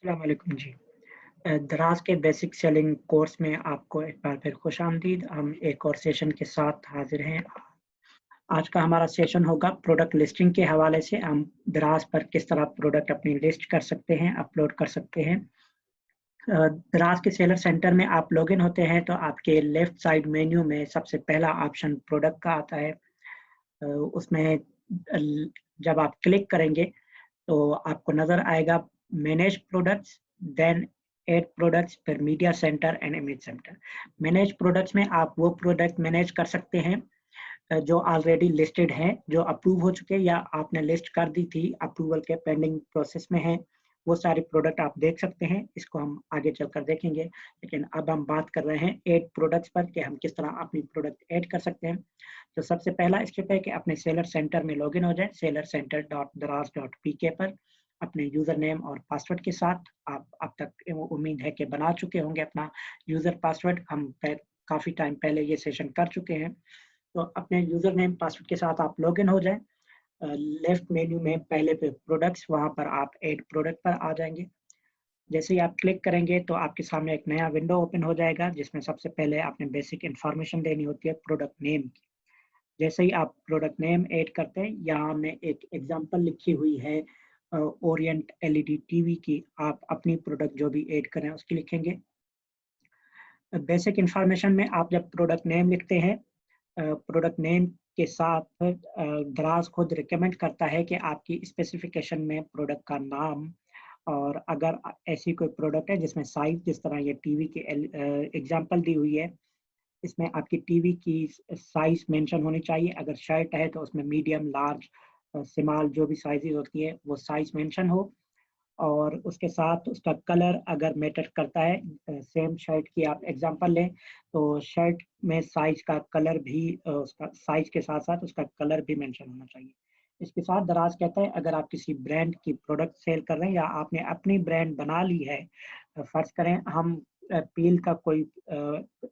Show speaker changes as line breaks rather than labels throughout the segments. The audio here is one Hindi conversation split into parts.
अस्सलाम वालेकुम जी। दराज के बेसिक सेलिंग कोर्स में आपको एक बार फिर खुशामदीद। हम एक और सेशन के साथ हाज़िर हैं। आज का हमारा सेशन होगा प्रोडक्ट लिस्टिंग के हवाले से। हम दराज पर किस तरह प्रोडक्ट अपनी लिस्ट कर सकते हैं, अपलोड कर सकते हैं। दराज के सेलर सेंटर में आप लॉगिन होते हैं तो आपके लेफ्ट साइड मेन्यू में सबसे पहला ऑप्शन प्रोडक्ट का आता है। उसमें अल जब आप क्लिक करेंगे तो आपको नज़र आएगा manage products, then add products, फिर media centre and image centre. Manage products में आप वो प्रोडक्ट मैनेज कर सकते हैं जो ऑलरेडी लिस्टेड हैं, जो अप्रूव हो चुके हैं या आपने लिस्ट कर दी थी, अप्रूवल के पेंडिंग प्रोसेस में हैं, वो सारे प्रोडक्ट आप देख सकते हैं। इसको हम आगे चलकर देखेंगे, लेकिन अब हम बात कर रहे हैं ऐड प्रोडक्ट्स पर कि हम किस तरह अपनी प्रोडक्ट ऐड कर सकते हैं। तो सबसे पहला स्टेप है कि अपने सेलर सेंटर में लॉगिन हो जाएँ, seller-center.daraz.pk पर अपने यूज़र नेम और पासवर्ड के साथ। आप अब तक उम्मीद है कि बना चुके होंगे अपना यूज़र पासवर्ड। हम काफ़ी टाइम पहले ये सेशन कर चुके हैं। तो अपने यूज़र नेम पासवर्ड के साथ आप लॉगिन हो जाएँ। लेफ्ट मेन्यू में पहले पे प्रोडक्ट्स, वहाँ पर आप ऐड प्रोडक्ट पर आ जाएँगे। जैसे ही आप क्लिक करेंगे तो आपके सामने एक नया विंडो ओपन हो जाएगा, जिसमें सबसे पहले आपने बेसिक इन्फॉर्मेशन देनी होती है प्रोडक्ट नेम की। जैसे ही आप प्रोडक्ट नेम ऐड करते हैं, यहाँ हमने एक एग्ज़ाम्पल लिखी हुई है ओरिएंट एलईडी टीवी की। आप अपनी प्रोडक्ट जो भी ऐड करें उसकी लिखेंगे। बेसिक इन्फॉर्मेशन में आप जब प्रोडक्ट नेम लिखते हैं, प्रोडक्ट नेम के साथ दराज़ खुद रिकमेंड करता है कि आपकी स्पेसिफ़िकेशन में प्रोडक्ट का नाम, और अगर ऐसी कोई प्रोडक्ट है जिसमें साइज़, जिस तरह ये टीवी की एग्ज़ाम्पल दी हुई है, इसमें आपकी टीवी की साइज़ मेंशन होनी चाहिए। अगर शर्ट है तो उसमें मीडियम, लार्ज, स्मॉल जो भी साइज़ेज़ होती है वो साइज़ मेंशन हो। और उसके साथ उसका कलर अगर मैटर करता है, सेम शर्ट की आप एग्ज़ाम्पल लें, तो शर्ट में साइज़ का कलर भी उसका साइज़ के साथ-साथ उसका कलर भी मेंशन होना चाहिए। इसके साथ दराज़ कहता है अगर आप किसी ब्रांड की प्रोडक्ट सेल कर रहे हैं या आपने अपनी ब्रांड बना ली है, फ़र्ज़ करें हम पील का कोई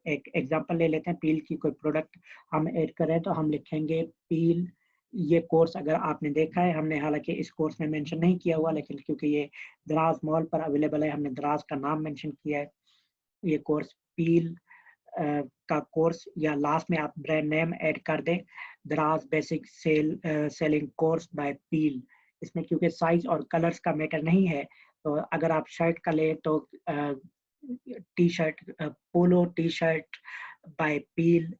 एक एग्ज़ाम्पल ले लेते हैं, पील की कोई प्रोडक्ट हम ऐड कर रहे हैं तो हम लिखेंगे पील। ये कोर्स अगर आपने देखा है, हमने हालाँकि इस कोर्स में मेंशन नहीं किया हुआ, लेकिन क्योंकि ये दराज़ मॉल पर अवेलेबल है, हमने दराज़ का नाम मेंशन किया है। ये कोर्स पील का कोर्स, या लास्ट में आप ब्रांड नेम ऐड कर दें, दराज़ बेसिक सेलिंग कोर्स बाय पील। इसमें क्योंकि साइज़ और कलर्स का मैटर नहीं है, तो अगर आप शर्ट का लें तो टी-शर्ट, पोलो टी-शर्ट बाय पील,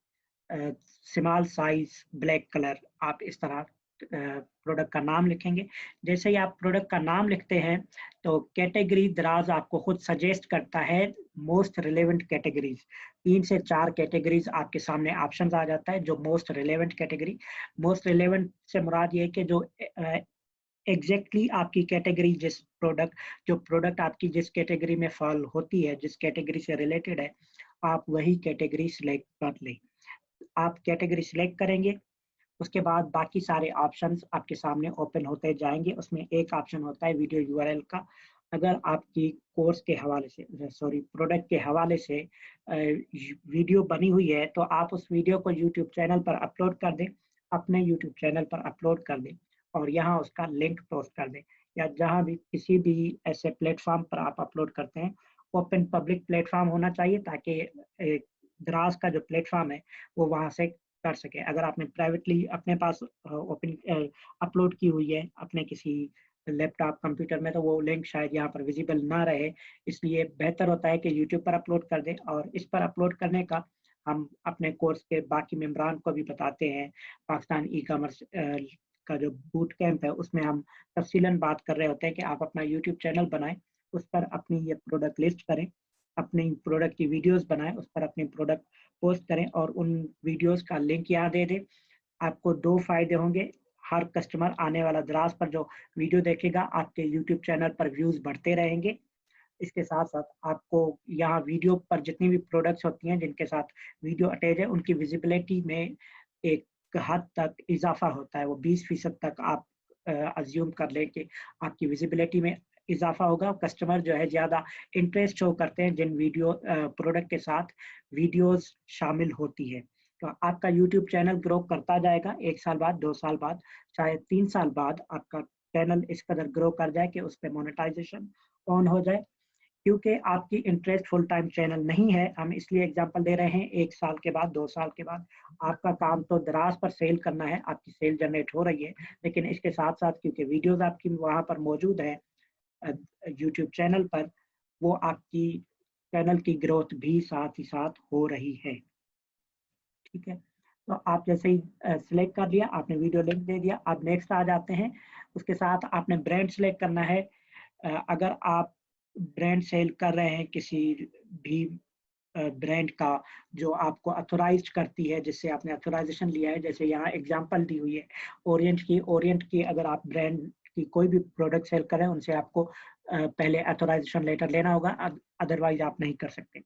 स्मॉल साइज़, ब्लैक कलर, आप इस तरह प्रोडक्ट का नाम लिखेंगे। जैसे ही आप प्रोडक्ट का नाम लिखते हैं, तो कैटेगरी दराज़ आपको खुद सजेस्ट करता है मोस्ट रिलेवेंट कैटेगरीज़। 3 से 4 कैटेगरीज़ आपके सामने ऑप्शंस आ जाता है, जो most relevant category. Most relevant से मुराद ये है कि जो एग्ज़ैक्टली आपकी कैटेगरी, जो प्रोडक्ट आपकी जिस कैटेगरी में फ़ॉल होती है, जिस कैटेगरी से रिलेटेड है, आप वही कैटेगरी सिलेक्ट कर लें। आप कैटेगरी सिलेक्ट करेंगे, उसके बाद बाकी सारे ऑप्शंस आपके सामने ओपन होते जाएँगे। उसमें एक ऑप्शन होता है वीडियो यूआरएल का। अगर आपकी कोर्स के हवाले से, सॉरी, प्रोडक्ट के हवाले से वीडियो बनी हुई है, तो आप उस वीडियो को यूट्यूब चैनल पर अपलोड कर दें, अपने यूट्यूब चैनल पर अपलोड कर दें और यहाँ उसका लिंक पोस्ट कर दें, या जहाँ भी किसी भी ऐसे प्लेटफ़ॉर्म पर आप अपलोड करते हैं, ओपन पब्लिक प्लेटफ़ॉर्म होना चाहिए, ताकि एक दराज़ का जो प्लेटफ़ॉर्म है, वो वहाँ से कर सके। अगर आपने प्राइवेटली अपने पास अपलोड की हुई है अपने किसी लैपटॉप, कंप्यूटर में, तो वो लिंक शायद यहाँ पर विज़िबल ना रहे। इसलिए बेहतर होता है कि यूट्यूब पर अपलोड कर दें, और इस पर अपलोड करने का हम अपने कोर्स के बाकी मेंबरान को भी बताते हैं। पाकिस्तान ई-कॉमर्स का जो बूट कैंप है, उसमें हम तफ़सीलन बात कर रहे होते हैं कि आप अपना यूट्यूब चैनल बनाएँ, उस पर अपनी ये प्रोडक्ट लिस्ट करें, अपनी प्रोडक्ट की वीडियोज़ बनाएँ, उस पर अपनी प्रोडक्ट पोस्ट करें और उन वीडियोज़ का लिंक यहाँ दे दें। आपको 2 फ़ायदे होंगे। हर कस्टमर आने वाला दराज़ पर जो वीडियो देखेगा, आपके यूट्यूब चैनल पर व्यूज़ बढ़ते रहेंगे। इसके साथ-साथ आपको यहाँ वीडियो पर जितनी भी प्रोडक्ट्स होती हैं, जिनके साथ वीडियो अटैच है, उनकी विज़िबिलिटी में एक हद तक इज़ाफ़ा होता है। वो 20% तक आप अज़्यूम कर लें कि आपकी विज़िबिलिटी में इज़ाफ़ा होगा। कस्टमर जो है ज़्यादा इंटरेस्ट शो करते हैं जिन प्रोडक्ट के साथ वीडियोज़ शामिल होती है। तो आपका यूट्यूब चैनल ग्रो करता जाएगा। 1 साल बाद, 2 साल बाद, शायद 3 साल बाद आपका चैनल इस कदर ग्रो कर जाए कि उस पर मोनेटाइजेशन ऑन हो जाए। क्योंकि आपकी इंटरेस्ट फुल टाइम चैनल नहीं है, हम इसलिए एग्जांपल दे रहे हैं, 1 साल के बाद 2 साल के बाद आपका काम तो दराज पर सेल करना है, आपकी सेल जनरेट हो रही है, लेकिन इसके साथ साथ क्योंकि वीडियोस आपकी वहाँ पर मौजूद है यूट्यूब चैनल पर, वो आपकी चैनल की ग्रोथ भी साथ ही साथ हो रही है। ठीक है, तो आप जैसे ही सिलेक्ट कर लिया, आपने वीडियो लिंक दे दिया, अब नेक्स्ट आ जाते हैं। उसके साथ आपने ब्रांड सिलेक्ट करना है। अगर आप ब्रांड सेल कर रहे हैं किसी भी ब्रांड का जो आपको ऑथोराइज्ड करती है, जिससे आपने ऑथोराइजेशन लिया है, जैसे यहाँ एग्जांपल दी हुई है ओरिएंट की अगर आप ब्रांड की कोई भी प्रोडक्ट सेल करें, उनसे आपको पहले ऑथोराइजेशन लेटर लेना होगा, अदरवाइज आप नहीं कर सकते।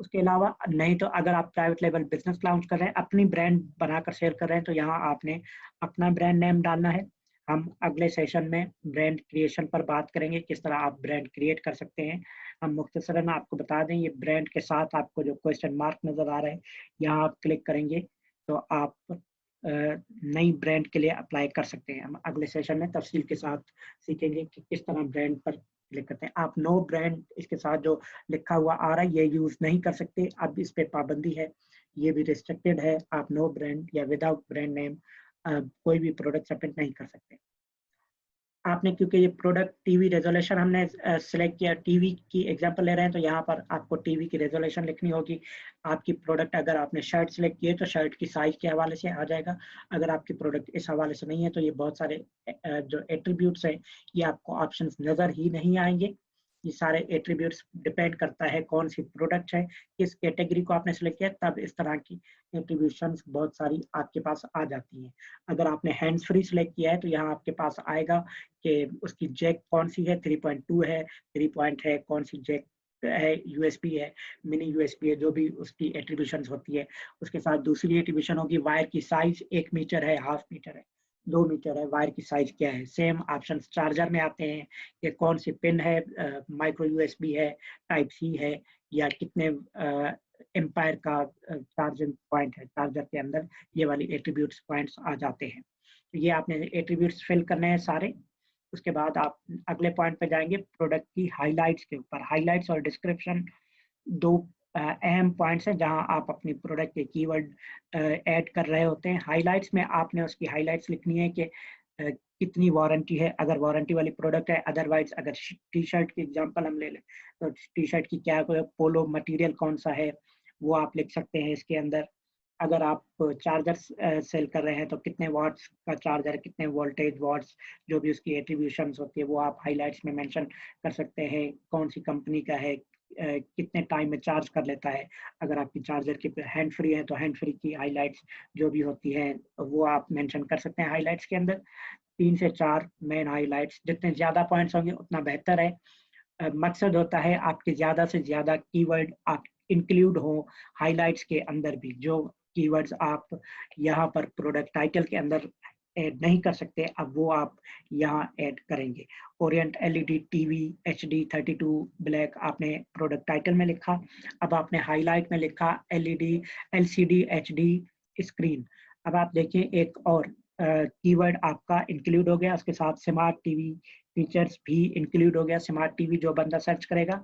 उसके अलावा नहीं तो अगर आप प्राइवेट लेवल बिजनेस लॉन्च कर रहे हैं, अपनी ब्रांड बनाकर शेयर कर रहे हैं, तो यहाँ आपने अपना ब्रांड नेम डालना है। हम अगले सेशन में ब्रांड क्रिएशन पर बात करेंगे, किस तरह आप ब्रांड क्रिएट कर सकते हैं। हम मुख्तसरन आपको बता दें, ये ब्रांड के साथ आपको जो क्वेश्चन मार्क नज़र आ रहे हैं, यहाँ आप क्लिक करेंगे तो आप नई ब्रांड के लिए अप्लाई कर सकते हैं। हम अगले सेशन में तफसील के साथ सीखेंगे कि किस तरह ब्रांड पर क्लिक करते हैं। आप नो ब्रांड इसके साथ जो लिखा हुआ आ रहा है ये यूज़ नहीं कर सकते, अब इस पे पाबंदी है, ये भी रिस्ट्रिक्टेड है। आप नो ब्रांड या विदाउट ब्रांड नेम कोई भी प्रोडक्ट सबमिट नहीं कर सकते। आपने क्योंकि ये प्रोडक्ट टीवी रेजोल्यूशन हमने सेलेक्ट किया, टीवी की एग्जांपल ले रहे हैं, तो यहाँ पर आपको टीवी की रेजोल्यूशन लिखनी होगी। आपकी प्रोडक्ट अगर आपने शर्ट सेलेक्ट की है तो शर्ट की साइज के हवाले से आ जाएगा। अगर आपकी प्रोडक्ट इस हवाले से नहीं है तो ये बहुत सारे जो एट्रीब्यूट्स हैं ये आपको ऑप्शंस नज़र ही नहीं आएंगे। ये सारे एट्रीब्यूट्स डिपेंड करता है कौन सी प्रोडक्ट है, किस कैटेगरी को आपने सेलेक्ट किया, तब इस तरह की एट्रीब्यूशंस बहुत सारी आपके पास आ जाती हैं। अगर आपने हैंड्स फ्री सेलेक्ट किया है तो यहाँ आपके पास आएगा कि उसकी जैक कौन सी है, 3.2 है, 3 पॉइंट है, कौन सी जैक है, यूएसबी है, मिनी यूएसबी है, जो भी उसकी एट्रीब्यूशंस होती है। उसके साथ दूसरी एट्रीब्यूशन होगी वायर की साइज 1 मीटर है, हाफ मीटर है, 2 मीटर है, वायर की साइज क्या है। सेम ऑप्शंस चार्जर में आते हैं कि कौन सी पिन है, माइक्रो यूएसबी है, टाइप सी है, या कितने एम्पायर का चार्जिंग पॉइंट है चार्जर के अंदर। ये वाली एट्रीब्यूट्स पॉइंट्स आ जाते हैं। तो ये आपने एट्रीब्यूट्स फिल करने हैं सारे। उसके बाद आप अगले पॉइंट पे जाएंगे, प्रोडक्ट की हाइलाइट्स के ऊपर। हाइलाइट्स और डिस्क्रिप्शन दो अहम पॉइंट्स हैं जहां आप अपनी प्रोडक्ट के कीवर्ड ऐड कर रहे होते हैं। हाइलाइट्स में आपने उसकी हाइलाइट्स लिखनी है कि कितनी वारंटी है, अगर वारंटी वाली प्रोडक्ट है। अदरवाइज अगर टी शर्ट की एग्जांपल हम ले लें तो टी शर्ट की क्या पोलो मटेरियल कौन सा है वो आप लिख सकते हैं इसके अंदर। अगर आप चार्जर सेल कर रहे हैं तो कितने वाट्स का चार्जर, कितने वोल्टेज वाट्स, जो भी उसकी एट्रीब्यूशंस होती है वो आप हाइलाइट्स में मेंशन कर सकते हैं। कौन सी कंपनी का है, कितने टाइम में चार्ज कर लेता है। अगर आपकी चार्जर की हैंड फ्री है तो हैंड फ्री की हाइलाइट्स जो भी होती हैं वो आप मेंशन कर सकते हैं हाइलाइट्स के अंदर। 3 से 4 मेन हाइलाइट्स, जितने ज़्यादा पॉइंट्स होंगे उतना बेहतर है। मकसद होता है आपके ज़्यादा से ज़्यादा कीवर्ड आप इंक्लूड हो हाइलाइट्स के अंदर भी। जो कीवर्ड्स आप यहाँ पर प्रोडक्ट टाइटल के अंदर ऐड नहीं कर सकते, अब वो आप यहाँ ऐड करेंगे। Orient LED TV HD 32 black आपने प्रोडक्ट टाइटल में लिखा। अब आपने हाईलाइट में लिखा एलईडी LCD HD स्क्रीन। अब आप देखिए एक और कीवर्ड आपका इंक्लूड हो गया, उसके साथ स्मार्ट टीवी फीचर्स भी इंक्लूड हो गया। स्मार्ट टीवी जो बंदा सर्च करेगा,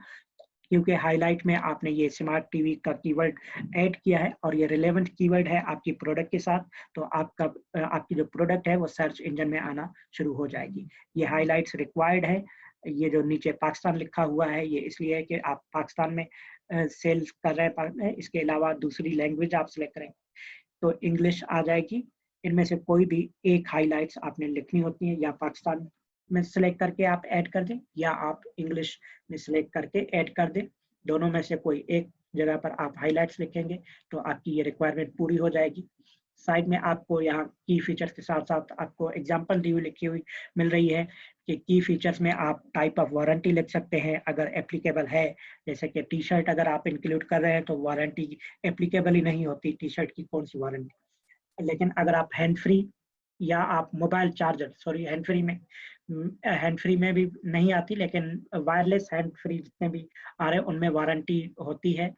क्योंकि हाईलाइट में आपने ये स्मार्ट टीवी का कीवर्ड ऐड किया है और ये रिलेवेंट कीवर्ड है आपकी प्रोडक्ट के साथ, तो आपकी जो प्रोडक्ट है वो सर्च इंजन में आना शुरू हो जाएगी। ये हाईलाइट्स रिक्वायर्ड है। ये जो नीचे पाकिस्तान लिखा हुआ है ये इसलिए है कि आप पाकिस्तान में सेल्स कर रहे हैं। इसके अलावा दूसरी लैंग्वेज आप सिलेक्ट करें तो इंग्लिश आ जाएगी। इनमें से कोई भी एक हाइलाइट्स आपने लिखनी होती है, या पाकिस्तान में सिलेक्ट करके आप ऐड कर दें या आप इंग्लिश में सिलेक्ट करके ऐड कर दें। दोनों में से कोई एक जगह पर आप हाइलाइट्स लिखेंगे तो आपकी ये रिक्वायरमेंट पूरी हो जाएगी। साइड में आपको यहाँ की फीचर्स के साथ साथ आपको एग्जांपल दी हुई लिखी हुई मिल रही है कि की फीचर्स में आप टाइप ऑफ वारंटी लिख सकते हैं अगर एप्लीकेबल है। जैसे कि टी शर्ट अगर आप इंक्लूड कर रहे हैं तो वारंटी एप्लीकेबल ही नहीं होती, टी शर्ट की कौन सी वारंटी। लेकिन अगर आप हैंड फ्री या आप mobile charger, sorry hand free में भी नहीं आती, लेकिन वायरलेस हैंड फ्री जितने भी आ रहे हैं उनमें वारंटी होती है।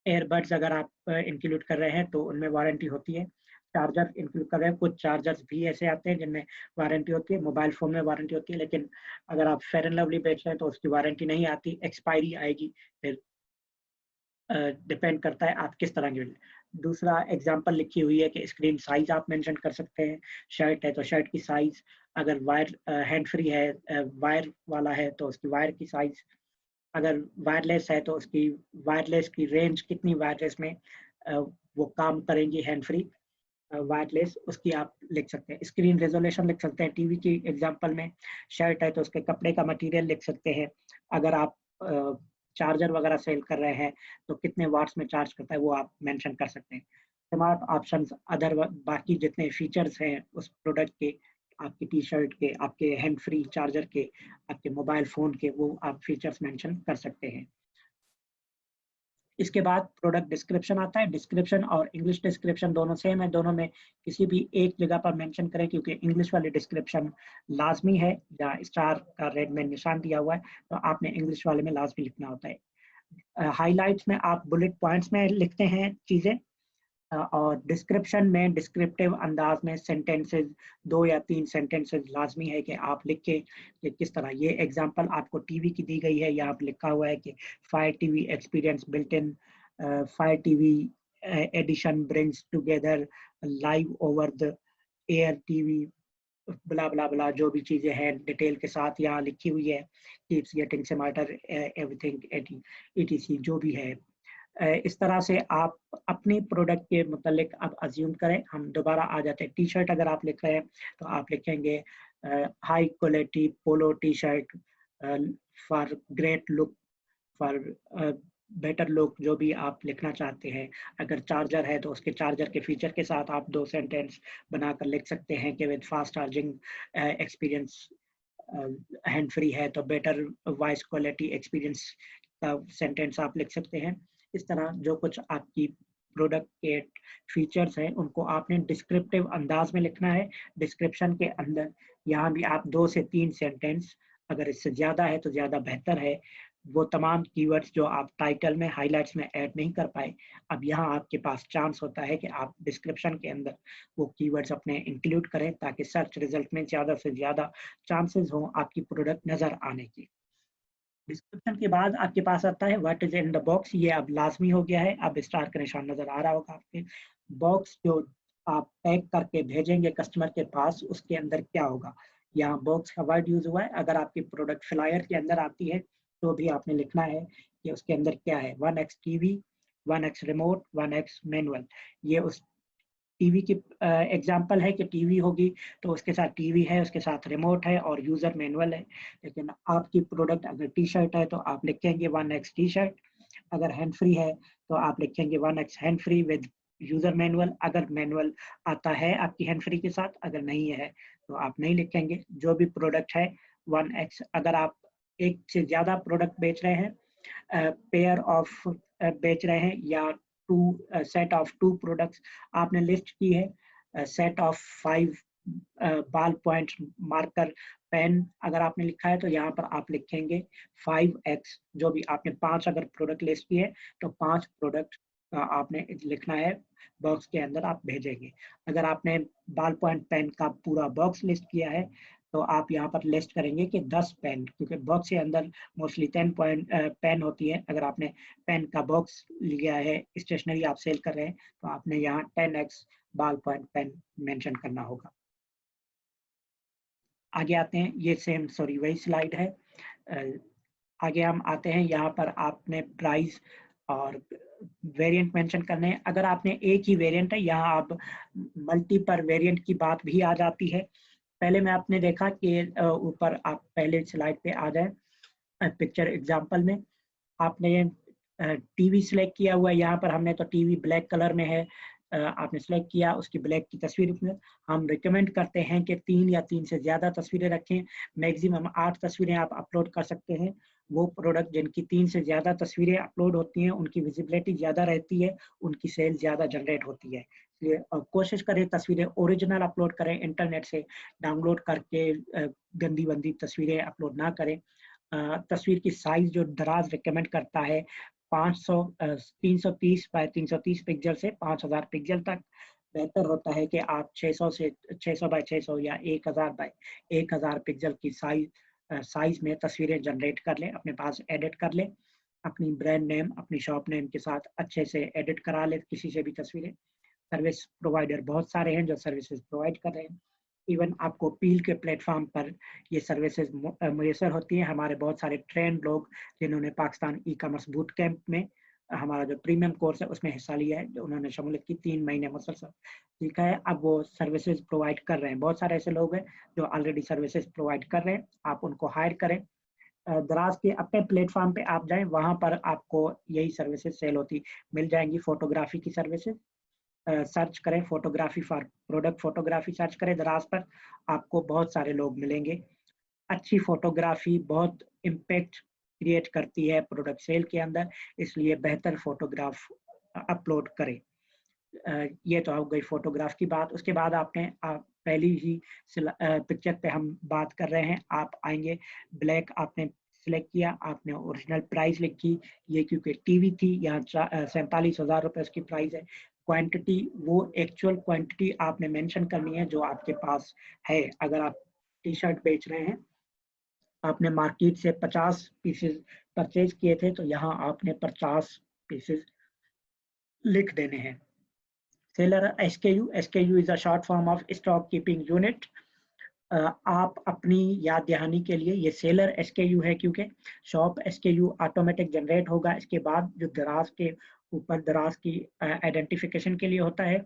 एयरबड्स अगर आप इंक्लूड कर रहे हैं तो उनमें वारंटी होती है। चार्जर इंक्लूड कर रहे हैं। कुछ चार्जर्स भी ऐसे आते हैं जिनमें वारंटी होती है, मोबाइल फ़ोन में वारंटी होती है, लेकिन अगर आप फेयर एंड लवली बेच रहे हैं तो उसकी वारंटी नहीं आती, एक्सपायरी आएगी। फिर डिपेंड करता है आप किस तरह की। दूसरा एग्जांपल लिखी हुई है कि स्क्रीन साइज़ आप मेंशन कर सकते हैं। शर्ट है तो शर्ट की साइज़, अगर वायर हैंड फ्री है, वायर वाला है तो उसकी वायर की साइज़, अगर वायरलेस है तो उसकी वायरलेस की रेंज कितनी वायरलेस में वो काम करेंगी हैंड फ्री वायरलेस, उसकी आप लिख सकते हैं। स्क्रीन रेज़ोल्यूशन लिख सकते हैं। टीवी की एग्जांपल में शर्ट है तो उसके कपड़े का मटीरियल लिख सकते हैं। अगर आप चार्जर वगैरह सेल कर रहे हैं तो कितने वाट्स में चार्ज करता है वो आप मेंशन कर सकते हैं। स्मार्ट ऑप्शंस अदर बाकी जितने फीचर्स हैं उस प्रोडक्ट के, आपकी टी-शर्ट के, आपके हैंड फ्री चार्जर के, आपके मोबाइल फ़ोन के, वो आप फीचर्स मेंशन कर सकते हैं। इसके बाद प्रोडक्ट डिस्क्रिप्शन आता है। डिस्क्रिप्शन और इंग्लिश डिस्क्रिप्शन दोनों सेम है, दोनों में किसी भी एक जगह पर मेंशन करें, क्योंकि इंग्लिश वाली डिस्क्रिप्शन लाज़मी है, या स्टार का रेड में निशान दिया हुआ है, तो आपने इंग्लिश वाले में लाज़मी लिखना होता है। हाइलाइट्स में आप बुलेट पॉइंट्स में लिखते हैं चीज़ें, और डिस्क्रिप्शन में डिस्क्रिप्टिव अंदाज में सेंटेंसेस 2 या 3 सेंटेंसेस लाज़मी है कि आप लिखें कि किस तरह। ये एग्ज़ाम्पल आपको टीवी की दी गई है, यहाँ पे लिखा हुआ है कि Fire TV experience built in, Fire TV edition brings together live over the air TV, blah blah blah, जो भी चीज़ें हैं डिटेल के साथ यहाँ लिखी हुई है, keeps getting smarter everything etc जो भी है। इस तरह से आप अपनी प्रोडक्ट के मुतालिक अब अज्यूम करें। हम दोबारा आ जाते हैं। टी-शर्ट अगर आप लिख रहे हैं तो आप लिखेंगे high quality polo T-shirt for great look, for better look, जो भी आप लिखना चाहते हैं। अगर चार्जर है तो उसके चार्जर के फीचर के साथ आप 2 सेंटेंस बनाकर लिख सकते हैं कि with fast charging experience, hand free है तो बेटर वॉइस क्वालिटी एक्सपीरियंस का सेंटेंस आप लिख सकते हैं। इस तरह जो कुछ आपकी प्रोडक्ट के फीचर्स हैं उनको आपने डिस्क्रिप्टिव अंदाज में लिखना है। डिस्क्रिप्शन के अंदर यहाँ भी आप 2 से 3 सेंटेंस, अगर इससे ज़्यादा है तो ज़्यादा बेहतर है। वो तमाम कीवर्ड्स जो आप टाइटल में हाइलाइट्स में ऐड नहीं कर पाए, अब यहाँ आपके पास चांस होता है कि आप डिस्क्रिप्शन के अंदर वो कीवर्ड्स अपने इंक्लूड करें, ताकि सर्च रिजल्ट में ज़्यादा से ज़्यादा चांसेस हों आपकी प्रोडक्ट नज़र आने की। डिस्क्रिप्शन के बाद आपके पास आता है what is in the box. ये अब लाज़मी हो गया है, अब स्टार का निशान नज़र आ रहा होगा आपके। बॉक्स जो आप पैक करके भेजेंगे कस्टमर के पास, उसके अंदर क्या होगा? यहाँ बॉक्स का वर्ड यूज़ हुआ है। अगर आपकी प्रोडक्ट फ्लायर के अंदर आती है, तो भी आपने लिखना है कि उसके अंदर क्या है। 1x TV, 1x remote, 1x manual. ये उस टीवी की एग्जांपल है कि टीवी होगी तो उसके साथ टीवी है, उसके साथ रिमोट है और यूज़र मैनुअल है। लेकिन आपकी प्रोडक्ट अगर टी-शर्ट है तो आप लिखेंगे 1x टी-शर्ट, अगर हैंड फ्री है तो आप लिखेंगे 1x hand free with user manual, अगर मैनुअल आता है आपकी हैंड फ्री के साथ, अगर नहीं है तो आप नहीं लिखेंगे। जो भी प्रोडक्ट है 1x, अगर आप एक से ज़्यादा प्रोडक्ट बेच रहे हैं, पेयर ऑफ बेच रहे हैं, या टू सेट ऑफ 2 प्रोडक्ट्स आपने लिस्ट की है, set of 5 ball point marker pen अगर आपने लिखा है तो यहाँ पर आप लिखेंगे 5x। जो भी आपने 5 अगर प्रोडक्ट लिस्ट की है तो 5 प्रोडक्ट आपने लिखना है, बॉक्स के अंदर आप भेजेंगे। अगर आपने बॉल पॉइंट पेन का पूरा बॉक्स लिस्ट किया है तो आप यहाँ पर लिस्ट करेंगे कि 10 पेन, क्योंकि बॉक्स के अंदर मोस्टली 10 पॉइंट पेन होती है। अगर आपने पेन का बॉक्स लिया है, स्टेशनरी आप सेल कर रहे हैं, तो आपने यहाँ 10x ball point pen mention करना होगा। आगे आते हैं, ये सेम सॉरी वही स्लाइड है। आगे हम आते हैं, यहाँ पर आपने प्राइस और वेरिएंट मेंशन करने हैं। अगर आपने एक ही वेरिएंट है, यहाँ आप मल्टीपल वेरिएंट की बात भी आ जाती है। पहले में आपने देखा कि ऊपर आप पहले स्लाइड पे आ जाए, पिक्चर एग्जांपल में आपने टीवी सिलेक्ट किया हुआ है। यहाँ पर हमने तो टीवी ब्लैक कलर में है, आपने सेलेक्ट किया, उसकी ब्लैक की तस्वीर में हम रिकमेंड करते हैं कि 3 या 3 से ज़्यादा तस्वीरें रखें। मैक्सिमम 8 तस्वीरें आप अपलोड कर सकते हैं। वो प्रोडक्ट जिनकी 3 से ज़्यादा तस्वीरें अपलोड होती हैं, उनकी विजिबिलिटी ज़्यादा रहती है, उनकी सेल ज़्यादा जनरेट होती है। इसलिए कोशिश करें तस्वीरें ओरिजिनल अपलोड करें, इंटरनेट से डाउनलोड करके गंदी-वंदी तस्वीरें अपलोड ना करें। तस्वीर की साइज़ जो दराज़ रिकमेंड करता है 330 बाय 330 पिक्सल से 5000 पिक्सल तक। बेहतर होता है कि आप 600 से 600 बाय 600 या 1000 बाय 1000 पिक्सल की साइज में तस्वीरें जनरेट कर लें, अपने पास एडिट कर लें, अपनी ब्रांड नेम, अपनी शॉप नेम के साथ अच्छे से एडिट करा लें किसी से भी तस्वीरें। सर्विस प्रोवाइडर बहुत सारे हैं जो सर्विसेज प्रोवाइड कर रहे हैं। इवन आपको पील के प्लेटफॉर्म पर ये सर्विसेज मुयसर होती हैं। हमारे बहुत सारे ट्रेंड लोग जिन्होंने Pakistan e commerce boot camp में हमारा जो प्रीमियम कोर्स है उसमें हिस्सा लिया है, जो उन्होंने शमूलियत की 3 महीने मुसलसल सीखा है, अब वो सर्विसेज प्रोवाइड कर रहे हैं। बहुत सारे ऐसे लोग हैं जो ऑलरेडी सर्विसेज प्रोवाइड कर रहे हैं, आप उनको हायर करें। दराज के अपने प्लेटफॉर्म पे आप जाएं, वहाँ पर आपको यही सर्विसेज सेल होती मिल जाएंगी। फोटोग्राफी की सर्विसेज सर्च करें, photography for product photography search करें दराज पर, आपको बहुत सारे लोग मिलेंगे। अच्छी फोटोग्राफी बहुत इम्पैक्ट क्रिएट करती है प्रोडक्ट सेल के अंदर, इसलिए बेहतर फोटोग्राफ अपलोड करें। ये तो हो गई फोटोग्राफ की बात। उसके बाद आपने पहली ही पिक्चर पे हम बात कर रहे हैं, आप आएंगे ब्लैक आपने सिलेक्ट किया, आपने ओरिजिनल प्राइस लिखी, ये क्योंकि टीवी थी, यहाँ 47,000 रुपये उसकी प्राइस है। क्वांटिटी वो एक्चुअल क्वांटिटी आपने मेंशन करनी है जो आपके पास है। अगर आप टी शर्ट बेच रहे हैं, आपने मार्केट से 50 पीसेस परचेज किए थे, तो यहाँ आपने 50 पीसेस लिख देने हैं। Seller SKU is a short form of stock keeping unit. आप अपनी याद दहानी के लिए ये सेलर SKU है, क्योंकि शॉप SKU ऑटोमेटिक जनरेट होगा इसके बाद, जो दराज के ऊपर दराज की आइडेंटिफिकेशन के लिए होता है।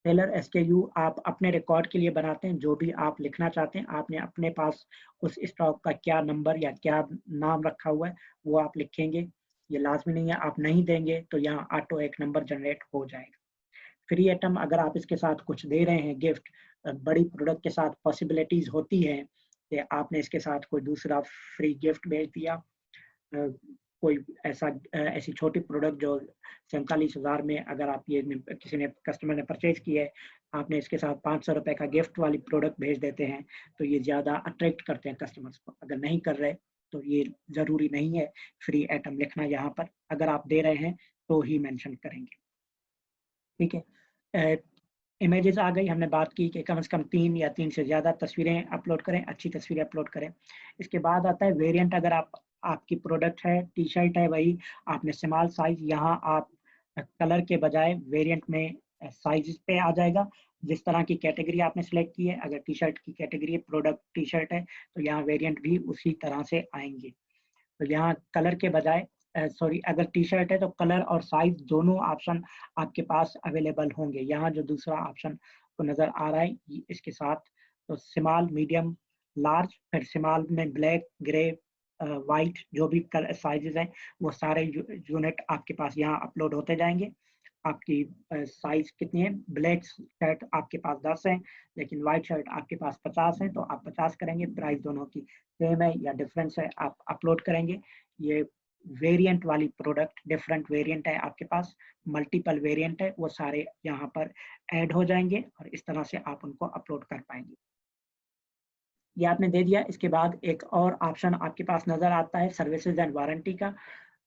सेलर SKU आप अपने रिकॉर्ड के लिए बनाते हैं, जो भी आप लिखना चाहते हैं आपने अपने पास उस स्टॉक का क्या नंबर या क्या नाम रखा हुआ है वो आप लिखेंगे। ये लाजमी नहीं है, आप नहीं देंगे तो यहाँ ऑटो एक नंबर जनरेट हो जाएगा। फ्री आइटम अगर आप इसके साथ कुछ दे रहे हैं गिफ्ट, बड़ी प्रोडक्ट के साथ पॉसिबिलिटीज होती हैं कि आपने इसके साथ कोई दूसरा फ्री गिफ्ट भेज दिया। कोई ऐसी छोटी प्रोडक्ट जो 47,000 में अगर आप ये किसी ने कस्टमर ने परचेज की है, आपने इसके साथ 500 रुपए का गिफ्ट वाली प्रोडक्ट भेज देते हैं, तो ये ज़्यादा अट्रैक्ट करते हैं कस्टमर्स को। अगर नहीं कर रहे तो ये ज़रूरी नहीं है फ्री आइटम लिखना यहाँ पर, अगर आप दे रहे हैं तो ही मेंशन करेंगे। ठीक है, इमेजेस आ गई, हमने बात की कि कम से कम 3 या 3 से ज़्यादा तस्वीरें अपलोड करें, अच्छी तस्वीरें अपलोड करें। इसके बाद आता है वेरिएंट। अगर आपकी प्रोडक्ट है, टी शर्ट है, वही आपने स्मॉल साइज, यहाँ आप कलर के बजाय वेरिएंट में साइज पे आ जाएगा। जिस तरह की कैटेगरी आपने सेलेक्ट की है, अगर टी शर्ट की कैटेगरी प्रोडक्ट टी शर्ट है तो यहाँ वेरिएंट भी उसी तरह से आएंगे। तो यहाँ कलर के बजाय अगर टी शर्ट है तो कलर और साइज दोनों ऑप्शन आपके पास अवेलेबल होंगे। यहाँ जो दूसरा ऑप्शन को नज़र आ रहा है इसके साथ, तो स्मॉल, मीडियम, लार्ज, फिर स्मॉल में ब्लैक, ग्रे, वाइट, जो भी कलर साइजेस हैं वो सारे यूनिट आपके पास यहाँ अपलोड होते जाएंगे। आपकी साइज कितनी है, ब्लैक शर्ट आपके पास 10 है लेकिन वाइट शर्ट आपके पास 50 है, तो आप 50 करेंगे। प्राइस दोनों की सेम है या डिफरेंस है आप अपलोड करेंगे। ये वेरिएंट वाली प्रोडक्ट, डिफरेंट वेरिएंट है आपके पास, मल्टीपल वेरिएंट है, वो सारे यहाँ पर ऐड हो जाएंगे और इस तरह से आप उनको अपलोड कर पाएंगे। ये आपने दे दिया। इसके बाद एक और ऑप्शन आपके पास नज़र आता है सर्विसेज एंड वारंटी का।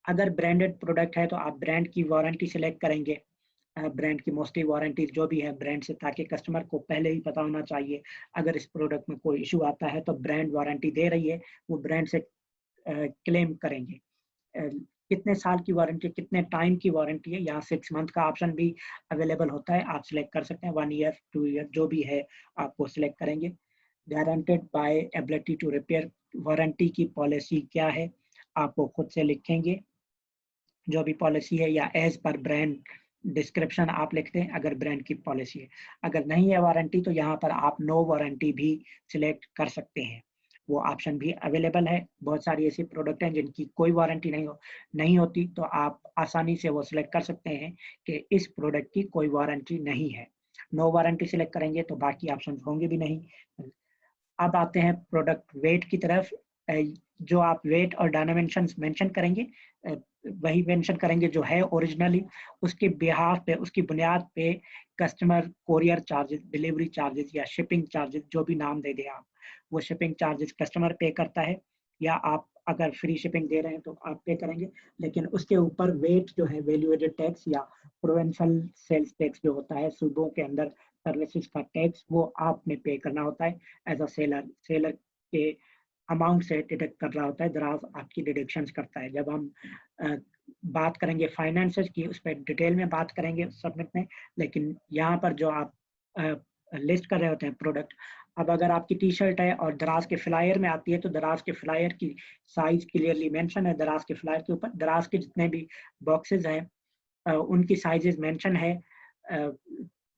अगर ब्रांडेड प्रोडक्ट है तो आप ब्रांड की वारंटी सिलेक्ट करेंगे। ब्रांड की मोस्टली वारंटी जो भी है ब्रांड से, ताकि कस्टमर को पहले ही पता होना चाहिए अगर इस प्रोडक्ट में कोई इशू आता है तो ब्रांड वारंटी दे रही है, वो ब्रांड से क्लेम करेंगे। कितने साल की वारंटी, कितने टाइम की वारंटी है, यहाँ 6 मंथ का ऑप्शन भी अवेलेबल होता है, आप सिलेक्ट कर सकते हैं। 1 ईयर, 2 ईयर, जो भी है आपको सिलेक्ट करेंगे। Guaranteed by ability to repair, warranty की पॉलिसी क्या है आपको खुद से लिखेंगे जो भी पॉलिसी है, या एज पर ब्रांड डिस्क्रिप्शन आप लिखते हैं अगर ब्रांड की पॉलिसी है। अगर नहीं है वारंटी तो यहाँ पर आप नो वारंटी भी सिलेक्ट कर सकते हैं, वो ऑप्शन भी अवेलेबल है। बहुत सारी ऐसी प्रोडक्ट हैं जिनकी कोई वारंटी नहीं होती, तो आप आसानी से वो सिलेक्ट कर सकते हैं कि इस प्रोडक्ट की कोई वारंटी नहीं है। नो वारंटी सिलेक्ट करेंगे तो बाकी ऑप्शन होंगे भी नहीं। अब आते हैं प्रोडक्ट वेट की तरफ। जो आप वेट और डायमेंशंस मेंशन करेंगे वही मेंशन करेंगे जो है ओरिजिनली, उसके बिहाफ पे, उसकी बुनियाद पे customer courier charges, delivery charges या शिपिंग चार्जेस, जो भी नाम दे दें आप, वो शिपिंग चार्जेस कस्टमर पे करता है, या आप अगर फ्री शिपिंग दे रहे हैं तो आप पे करेंगे, लेकिन उसके ऊपर वेट जो है वैल्यू एडेड टैक्स या प्रोविंशियल सेल्स टैक्स जो होता है, सूबों के अंदर सर्विसेज का टैक्स, वो आपने पे करना होता है एज अ सेलर। सेलर के अमाउंट से डिडक्ट कर रहा होता है, दराज आपकी डिडक्शंस करता है। जब हम बात करेंगे फाइनेंसेस की, उस पर डिटेल में बात करेंगे सबमिट में, लेकिन यहाँ पर जो आप लिस्ट कर रहे होते हैं प्रोडक्ट, अब अगर आपकी टी शर्ट है और दराज के फ्लायर में आती है तो दराज के फ्लायर की साइज क्लियरली मेंशन है दराज के फ्लायर के ऊपर। दराज के जितने भी बॉक्सेस हैं उनकी साइजेस मेंशन है।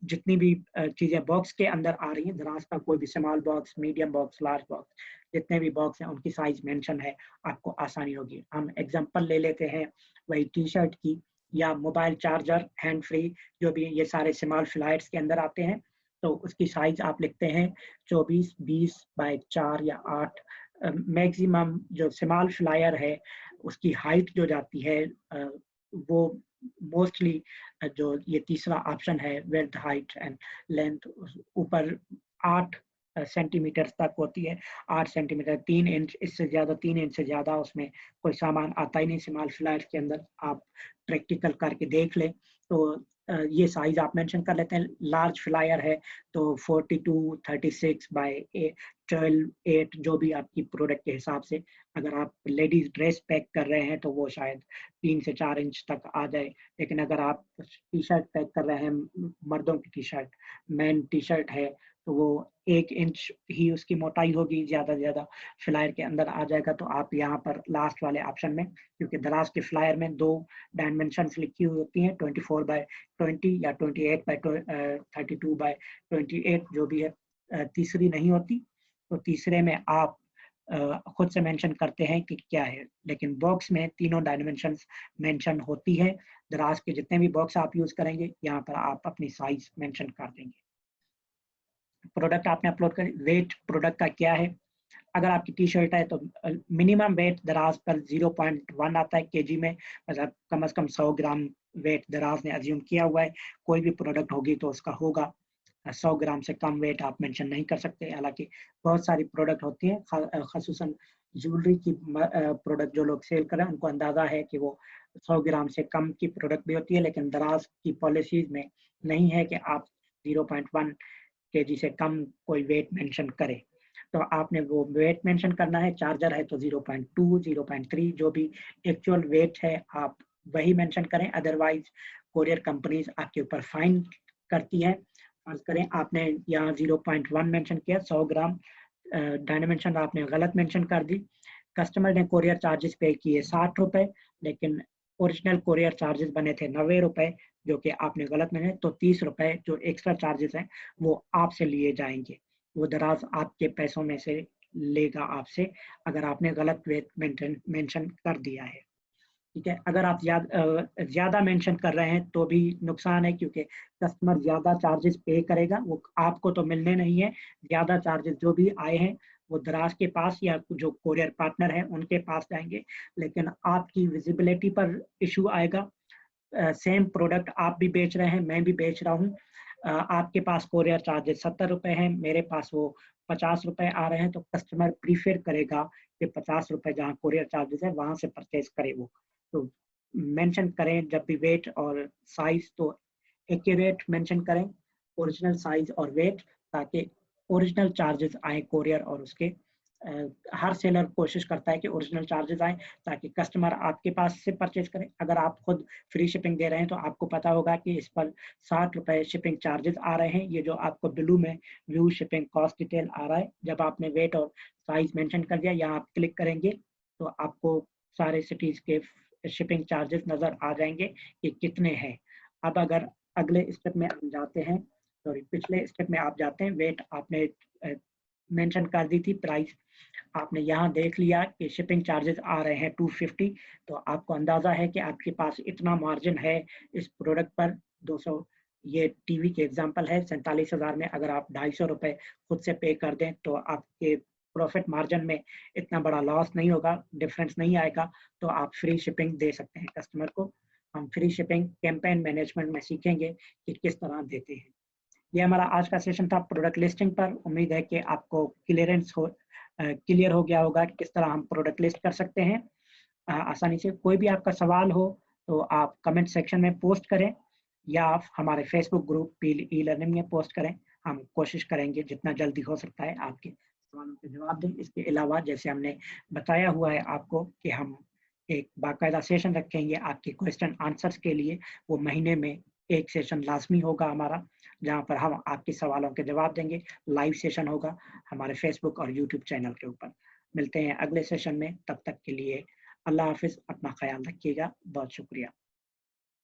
जितनी भी चीज़ें बॉक्स के अंदर आ रही हैं, दराज का कोई भी small box, medium box, large box, जितने भी बॉक्स हैं उनकी साइज मेंशन है, आपको आसानी होगी। हम एग्जांपल ले लेते हैं वही टी शर्ट की, या मोबाइल चार्जर, हैंड फ्री, जो भी ये सारे स्मॉल फ्लायर्स के अंदर आते हैं, तो उसकी साइज आप लिखते हैं 24, 20 बाय 4 या 8। मैक्सिमम जो स्मॉल फ्लायर है उसकी हाइट जो जाती है वो मोस्टली जो ये तीसरा ऑप्शन है विड्थ, हाइट एंड लेंथ, ऊपर 8 सेंटीमीटर तक होती है। 8 सेंटीमीटर, 3 इंच, इससे ज़्यादा 3 इंच से ज़्यादा उसमें कोई सामान आता ही नहीं स्मॉल फ्लायर के अंदर। आप प्रैक्टिकल करके देख लें तो ये साइज आप मेंशन कर लेते हैं। लार्ज फ्लायर है तो 42, 36 बाय 12, 8, जो भी आपकी प्रोडक्ट के हिसाब से। अगर आप लेडीज ड्रेस पैक कर रहे हैं तो वो शायद 3 से 4 इंच तक आ जाए, लेकिन अगर आप टी शर्ट पैक कर रहे हैं, मर्दों की T shirt, man T shirt है, तो वो 1 इंच ही उसकी मोटाई होगी, ज़्यादा से ज़्यादा फ्लायर के अंदर आ जाएगा। तो आप यहाँ पर लास्ट वाले ऑप्शन में, क्योंकि दराज के फ्लायर में 2 डायमेंशंस लिखी हुई होती हैं, 24 बाय 20 या 28 बाय 32 बाय 28, जो भी है, तीसरी नहीं होती। तो तीसरे में आप खुद से मेंशन करते हैं कि क्या है, लेकिन बॉक्स में तीनों डायमेंशंस मेंशन होती है। दराज के जितने भी बॉक्स आप यूज करेंगे, यहाँ पर आप अपनी साइज मेंशन कर देंगे। प्रोडक्ट आपने अपलोड कर, वेट प्रोडक्ट का क्या है। अगर आपकी टी शर्ट है तो मिनिमम वेट दराज पर 0.1 आता है केजी में, मतलब कम से कम 100 ग्राम वेट दराज ने अज्यूम किया हुआ है। कोई भी प्रोडक्ट होगी तो उसका होगा 100 ग्राम से कम वेट आप मेंशन नहीं कर सकते। हालांकि बहुत सारी प्रोडक्ट होती हैं, खसूसन ज्वेलरी की प्रोडक्ट जो लोग सेल कर रहे हैं उनको अंदाजा है कि वो 100 ग्राम से कम की प्रोडक्ट भी होती है, लेकिन दराज की पॉलिसीज में नहीं है कि आप 0.1 केजी से कम कोई वेट मेंशन करें। तो आपने वो वेट मेंशन करना है। चार्जर है तो 0.2, 0.3, जो भी एक्चुअल वेट है आप वही मेंशन करें, अदरवाइज कोरियर कंपनीज आपके ऊपर फाइन करती है। फर्ज करें आपने यहाँ 0.1 मेंशन किया, 100 ग्राम डायमेंशन आपने गलत मेंशन कर दी। कस्टमर ने कोरियर चार्जेस पे किए 60 रुपए, लेकिन ओरिजिनल कोरियर चार्जेस बने थे 90 रुपए, जो कि आपने गलत में है, तो 30 रुपए जो एक्स्ट्रा चार्जेस हैं वो आपसे लिए जाएंगे। वो दराज आपके पैसों में से लेगा आपसे, अगर आपने गलत वेट मेंशन कर दिया है। ठीक है, अगर आप ज़्यादा मेंशन कर रहे हैं तो भी नुकसान है, क्योंकि कस्टमर ज़्यादा चार्जेस पे करेगा, वो आपको तो मिलने नहीं है। ज़्यादा चार्जेस जो भी आए हैं वो दराज के पास या जो कोरियर पार्टनर है उनके पास जाएंगे, लेकिन आपकी विजिबिलिटी पर इशू आएगा। सेम प्रोडक्ट आप भी बेच रहे हैं, मैं भी बेच रहा हूँ, आपके पास कोरियर चार्जेस 70 रुपए हैं, मेरे पास वो 50 रुपए आ रहे हैं, तो कस्टमर प्रीफर करेगा कि 50 रुपए जहाँ कोरियर चार्जेस है वहां से परचेज करे वो। तो मेंशन करें जब भी वेट और साइज तो एक्यूरेट मेंशन करें, ओरिजिनल साइज और वेट, ताकि ओरिजिनल चार्जेस आए कोरियर और उसके। हर सेलर कोशिश करता है कि ओरिजिनल चार्जेस आए ताकि कस्टमर आपके पास से परचेज करें। अगर आप खुद फ्री शिपिंग दे रहे हैं तो आपको पता होगा कि इस पर 60 रुपए शिपिंग चार्जेस आ रहे हैं। ये जो आपको ब्लू में व्यू शिपिंग कॉस्ट डिटेल आ रहा है, जब आपने वेट और साइज मेंशन कर दिया, यहाँ आप क्लिक करेंगे तो आपको सारे सिटीज के शिपिंग चार्जेस नजर आ जाएंगे कि कितने हैं। अब अगर अगले स्टेप में हम जाते हैं, सॉरी पिछले स्टेप में आप जाते हैं, वेट आपने मेंशन कर दी थी, प्राइस आपने यहाँ देख लिया कि शिपिंग चार्जेस आ रहे हैं 250, तो आपको अंदाजा है कि आपके पास इतना मार्जिन है इस प्रोडक्ट पर। 200, ये टीवी के एग्जांपल है, 47,000 में अगर आप 250 रुपए खुद से पे कर दें तो आपके प्रॉफिट मार्जिन में इतना बड़ा लॉस नहीं होगा, डिफरेंस नहीं आएगा, तो आप फ्री शिपिंग दे सकते हैं कस्टमर को। हम फ्री शिपिंग कैंपेन मैनेजमेंट में सीखेंगे कि किस तरह देते हैं। ये हमारा आज का सेशन था प्रोडक्ट लिस्टिंग पर। उम्मीद है कि आपको क्लियरेंस हो क्लियर हो गया होगा कि किस तरह हम प्रोडक्ट लिस्ट कर सकते हैं आसानी से। कोई भी आपका सवाल हो तो आप कमेंट सेक्शन में पोस्ट करें या आप हमारे फेसबुक ग्रुप पील ई लर्निंग में पोस्ट करें। हम कोशिश करेंगे जितना जल्दी हो सकता है आपके सवालों के जवाब दें। इसके अलावा जैसे हमने बताया हुआ है आपको कि हम एक बाकायदा सेशन रखेंगे आपके क्वेश्चन आंसर्स के लिए। वो महीने में एक सेशन लाजमी होगा हमारा, जहाँ पर हम आपके सवालों के जवाब देंगे। लाइव सेशन होगा हमारे फेसबुक और यूट्यूब चैनल के ऊपर। मिलते हैं अगले सेशन में, तब तक के लिए अल्लाह हाफिज़, अपना ख्याल रखिएगा। बहुत शुक्रिया।